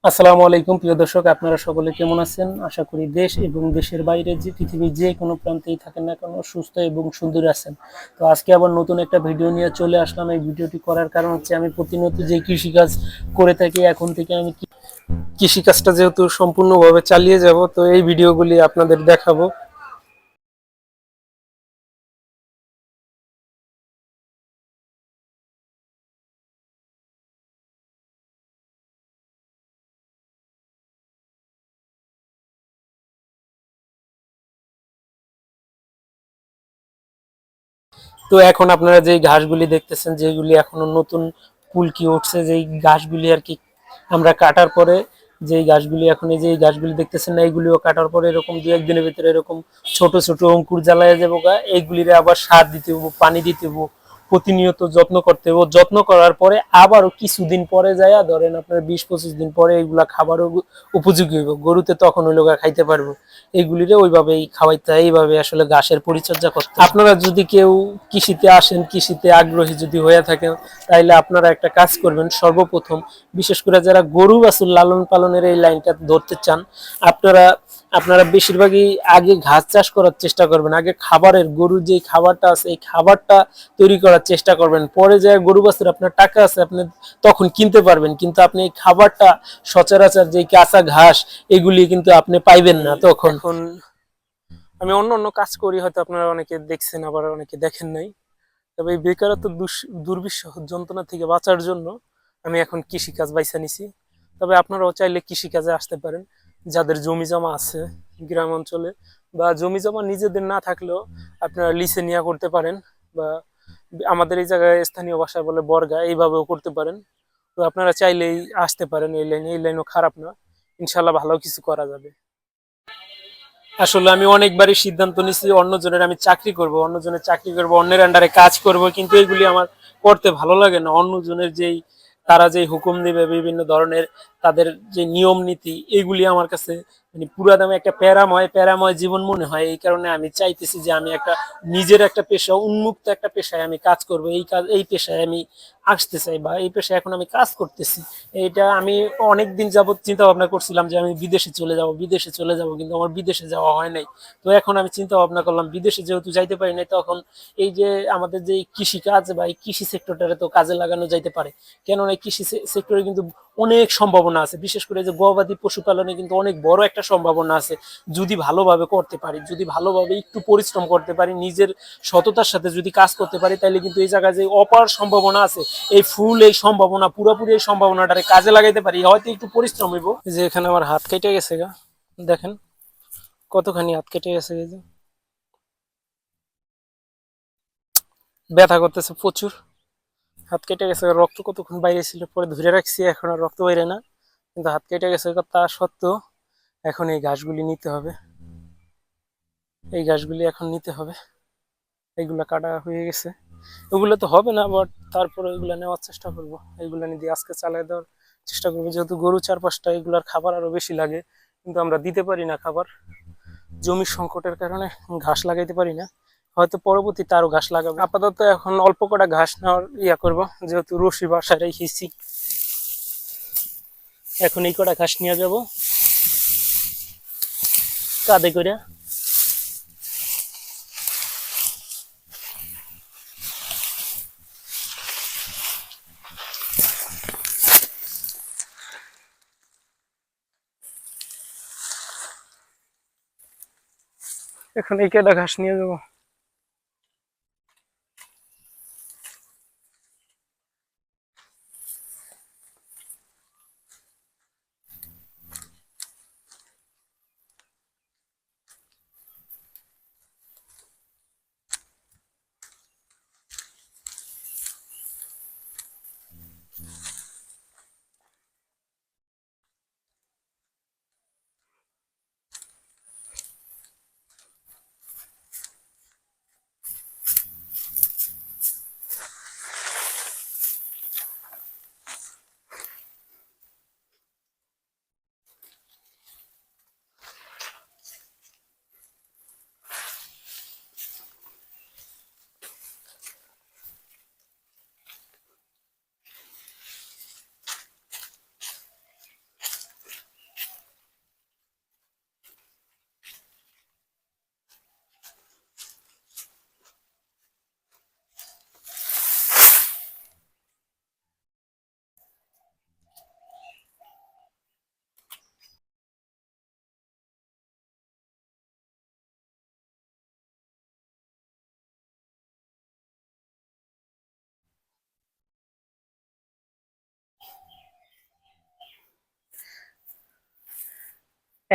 আসসালামু আলাইকুম প্রিয় দর্শক, আপনারা সকলে কেমন আছেন? আশা করি দেশ এবং দেশের বাইরে যে পৃথিবীর যে কোনো প্রান্তেই থাকেন না কেন সুস্থ এবং সুন্দর আছেন। তো আজকে আবার নতুন একটা ভিডিও নিয়ে চলে আসলাম। এই ভিডিওটি করার কারণ হচ্ছে আমি প্রতিনিয়ত যে কৃষিকাজ করে থাকি, এখন থেকে আমি কৃষিকাজটা যেহেতু সম্পূর্ণভাবে চালিয়ে যাব, তো এই ভিডিওগুলি আপনাদের দেখাবো। তো এখন আপনারা যেই ঘাসগুলি দেখতেছেন, যেগুলি এখনো নতুন কুলকি উঠছে, যেই ঘাসগুলি আর কি আমরা কাটার পরে, যেই গাছগুলি এখন এই যে এই গাছগুলি দেখতেছেন না, এইগুলিও কাটার পরে এরকম দু একদিনের ভিতরে এরকম ছোট ছোট অঙ্কুর জ্বালায় যাবো গা। এইগুলিরে আবার সার দিতে হবো, পানি দিতে হবো, প্রতিনিয়ত যত্ন করতে হবো। যত্ন করার পরে আবারও কিছুদিন পরে যায়, ধরেন আপনার 20-25 দিন পরে এগুলা খাবারও উপযোগী হইব, গরুতে তখন ওই লোকা খাইতে পারবো। এইগুলিরে ওইভাবেই খাওয়াইতে হয়, এইভাবে আসলে ঘাসের পরিচর্যা করতে হয়। আপনারা যদি কেউ কৃষিতে আসেন, কৃষিতে আগ্রহী যদি হয়ে থাকেন, তাইলে আপনারা একটা কাজ করবেন। সর্বপ্রথম বিশেষ করে যারা গরু বাছুর লালন পালনের এই লাইনটা ধরতে চান, আপনারা আপনারা বেশিরভাগই আগে ঘাস চাষ করার চেষ্টা করবেন। আগে খাবারের, গরুর যে খাবারটা আছে এই খাবারটা তৈরি করার চেষ্টা করবেন। পরে যায় গরু বাছুর আপনার টাকা আছে, আপনি তখন কিনতে পারবেন, কিন্তু আপনি এই খাবারটা সচরাচর যে কাঁচা ঘাস এগুলি কিন্তু আপনি পাইবেন না তখন। এখন আমি অন্য অন্য কাজ করি, হয়তো আপনারা অনেকে দেখছেন, আবার অনেকে দেখেন নাই। তবে এই বেকারত্ব দুর্বিষহ যন্ত্রণা থেকে বাঁচার জন্য আমি এখন কৃষিকাজ বাইছা নিছি। তবে আপনারাও চাইলে কৃষিকাজে আসতে পারেন, যাদের জমি জমা আছে গ্রাম অঞ্চলে, বা জমি জমা নিজেদের না থাকলেও আপনারা লিসে নিয়ে করতে পারেন, বা আমাদের এই জায়গায় স্থানীয় ভাষায় বলে বর্গা, এইভাবেও করতে পারেন। তো আপনারা চাইলেই আসতে পারেন এই লাইনে, এই লাইনও খারাপ না, ইনশাল্লাহ ভালো কিছু করা যাবে। আসলে আমি অনেকবারই সিদ্ধান্ত নিছি অন্যজনের আমি চাকরি করব, অন্যজনের চাকরি করব, অন্যের আন্ডারে কাজ করব, কিন্তু এগুলি আমার করতে ভালো লাগে না। অন্যজনের যেই তারা যেই হুকুম দিবে, বিভিন্ন ধরনের তাদের যে নিয়ম নীতি, এগুলি আমার কাছে মানে পুরা দামে একটা প্যারাময় প্যারাময় জীবন মনে হয়। এই কারণে আমি চাইতেছি যে আমি একটা নিজের একটা পেশা, উন্মুক্ত একটা পেশায় আমি কাজ করব। এই কাজ, এই পেশায় আমি আসতে চাই, বা এই পেশায় এখন আমি কাজ করতেছি। এটা আমি অনেক দিন যাবত চিন্তা ভাবনা করছিলাম যে আমি বিদেশে চলে যাব, বিদেশে চলে যাব, কিন্তু আমার বিদেশে যাওয়া হয় নাই। তো এখন আমি চিন্তা ভাবনা করলাম, বিদেশে যেহেতু যাইতে পারি নাই, তখন এই যে আমাদের যে কৃষি কাজ বা এই কৃষি সেক্টরটারে তো কাজে লাগানো যাইতে পারে। কেননা এই কৃষি সেক্টরে কিন্তু অনেক সম্ভাবনা আছে, বিশেষ করে যে গবাদি পশুপালনে কিন্তু অনেক বড় একটা সম্ভাবনা আছে। যদি ভালোভাবে করতে পারি, যদি ভালোভাবে একটু পরিশ্রম করতে পারি, নিজের সততার সাথে যদি কাজ করতে পারি, তাহলে কিন্তু এই জায়গায় যে অপার সম্ভাবনা আছে, এই ফুল এই সম্ভাবনা, পুরোপুরি এই সম্ভাবনাটারে কাজে লাগাইতে পারি। হয়তো একটু পরিশ্রম হইব। যে এখানে আমার হাত কেটে গেছে গা, দেখেন কতখানি হাত কেটে গেছে, এই যে ব্যথা করতেছে প্রচুর। হাত কেটে গেছে, রক্ত কতক্ষণ বাইরে ছিল, পরে ধরে রাখছি, এখন আর রক্ত বাইরে না, কিন্তু হাত কেটে গেছে। তা সত্ত্বেও এখন এই ঘাসগুলি নিতে হবে, এই ঘাসগুলি এখন নিতে হবে। এইগুলা কাটা হয়ে গেছে, ওগুলো তো হবে না, বাট তারপরে ওইগুলা নেওয়ার চেষ্টা করবো। এইগুলা নিয়ে আজকে চালাই দেওয়ার চেষ্টা করবো, যেহেতু গরু 4-5টা, এগুলার খাবার আরো বেশি লাগে, কিন্তু আমরা দিতে পারি না খাবার, জমির সংকটের কারণে ঘাস লাগাইতে পারি না। হয়তো পরবর্তীতে আরো ঘাস লাগাবো, আপাতত এখন অল্প কটা ঘাস নেওয়ার ইয়া করবো, যেহেতু রশি বাসায় রেখেছি। এখন এই কটা ঘাস নিয়ে যাব কাঁধে করে। এখন এই কটা ঘাস নিয়ে যাবো।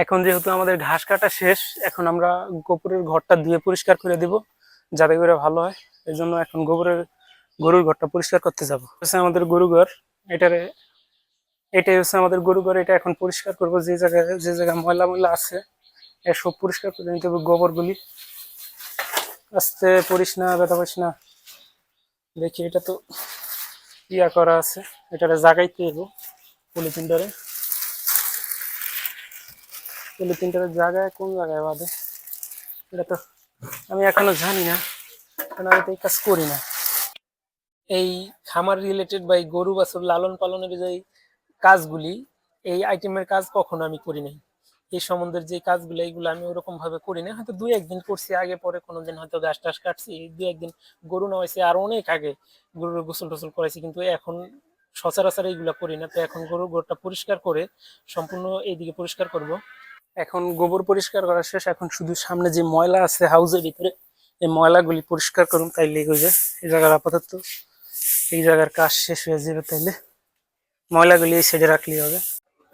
এখন যেহেতু আমাদের ঘাস কাটা শেষ, এখন আমরা গোবরের ঘরটা ধুয়ে পরিষ্কার করে দিব যাতে করে ভালো হয়। এই জন্য এখন গরুর ঘরটা পরিষ্কার করতে যাব। হচ্ছে আমাদের গরু ঘর, এটারে এটাই হচ্ছে আমাদের গরু ঘর। এটা এখন পরিষ্কার করব, যে জায়গায় ময়লা ময়লা আছে সব পরিষ্কার করে নিতে হবে। গোবরগুলি আস্তে পরিস না, ব্যথা পাইস না। দেখি এটা তো ইয়া করা আছে, এটারে জাগাইতে হইব। পলিথিনটারে পলিথিনটারে জায়গায় কোন জায়গায় বাঁধে এটা তো আমি এখনো জানি না, কারণ আমি তো এই কাজ করি না। এই খামার রিলেটেড বা এই গরু বাছুর লালন পালনের যে কাজগুলি, এই আইটেমের কাজ কখনো আমি করি নাই। এই সম্বন্ধের যে কাজগুলো এইগুলো আমি ওরকম ভাবে করি না, হয়তো দুই একদিন করছি আগে পরে, কোনোদিন হয়তো ঘাস টাস কাটছি, দুই একদিন গরু নেওয়াইছে, আর অনেক আগে গরুর গোসল টোসল করাইছি, কিন্তু এখন সচরাচর এইগুলা করি না। তো এখন গরুর গোড়টা পরিষ্কার করে সম্পূর্ণ এইদিকে পরিষ্কার করব। এখন গোবর পরিষ্কার করা শেষ, এখন শুধু সামনে যে ময়লা আছে হাউজের ভিতরে এই ময়লাগুলি পরিষ্কার করুন, তাইলেই হয়ে যায়। এই জায়গার আপাতত এই জায়গার কাজ শেষ হয়ে যাবে, তাইলে ময়লাগুলি এই সাইডে রাখলেই হবে।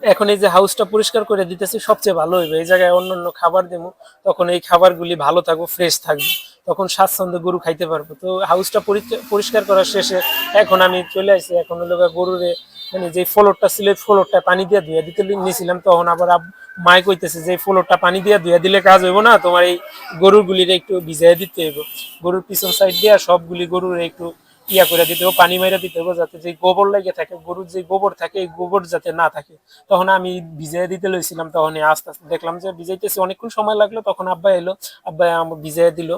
এখন এই যে হাউসটা পরিষ্কার করে দিতেছি সবচেয়ে ভালো হইবে। এই জায়গায় অন্যান্য খাবার দেবো, তখন এই খাবারগুলি ভালো থাকবো, ফ্রেশ থাকবে, তখন স্বাচ্ছন্দ্যে গরু খাইতে পারবো। তো হাউসটা পরিষ্কার করার শেষে এখন আমি চলে আসছি। এখন হলো গরুরে মানে যে ফ্লোরটা ছিল এই ফ্লোরটা পানি দিয়ে ধুয়ে দিতে নিয়েছিলাম, তখন আবার মাই কইতেছে যে ফ্লোরটা পানি দিয়ে ধুয়ে দিলে কাজ হইব না, তোমার এই গরুগুলির একটু ভিজাই দিতে হইব। গরুর পিছন সাইড দিয়ে সবগুলি গরুর একটু ইয়া করে দিতে হবে, পানি মাইরা দিতে হবে, যাতে যে গোবর লেগে থাকে, গরুর যে গোবর থাকে এই গোবর যাতে না থাকে। তখন আমি ভিজাই দিতে লইছিলাম, তখন আস্তে আস্তে দেখলাম যে ভিজাইতেছি, অনেকক্ষণ সময় লাগলো। তখন আব্বা এলো, আব্বা আমার ভিজাই দিল।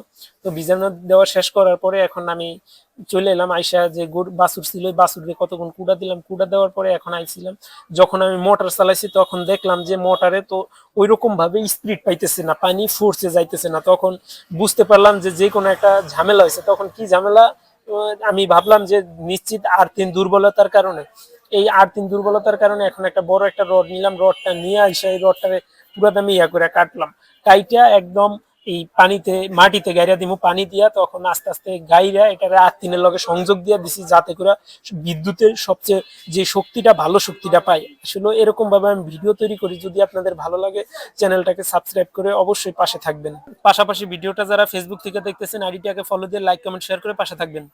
তো ভিজানো দেওয়া শেষ করার পরে এখন আমি চলে এলাম। আইসা যে গরু বাছুর ছিল বাছুরকে কতক্ষণ কুড়া দিলাম, কুড়া দেওয়ার পরে এখন আইছিলাম। যখন আমি মোটর চালাইছি তখন দেখলাম যে মোটরে তো ওই রকম ভাবে স্পিড পাইতেছে না, পানি ফোর্সে যাইতেছে না। তখন বুঝতে পারলাম যে যে কোনো একটা ঝামেলা হয়েছে। তখন কি ঝামেলা, আমি ভাবলাম যে নিশ্চিত আর্থিং দুর্বলতার কারণে। এই আর্থিং দুর্বলতার কারণে এখন একটা বড় একটা রড নিলাম, রডটা নিয়ে আসে এই রডটারে পুরো দামে ইয়া করে কাটলাম, কাইটা একদম এই পানিতে মাটিতে গাইরা দিমু, পানি দিয়া তখন আস্তে আস্তে গাইরা এটারে আর্থিনের লগে সংযোগ দিয়ে দিছি, যাতে করে বিদ্যুতের সবচেয়ে যে শক্তিটা ভালো শক্তিটা পাই। আসলে এরকম ভাবে আমি ভিডিও তৈরি করি। যদি আপনাদের ভালো লাগে চ্যানেলটাকে সাবস্ক্রাইব করে অবশ্যই পাশে থাকবেন। পাশাপাশি ভিডিওটা যারা ফেসবুক থেকে দেখতেছেন আইডিটাকে ফলো দিয়ে লাইক কমেন্ট শেয়ার করে পাশে থাকবেন।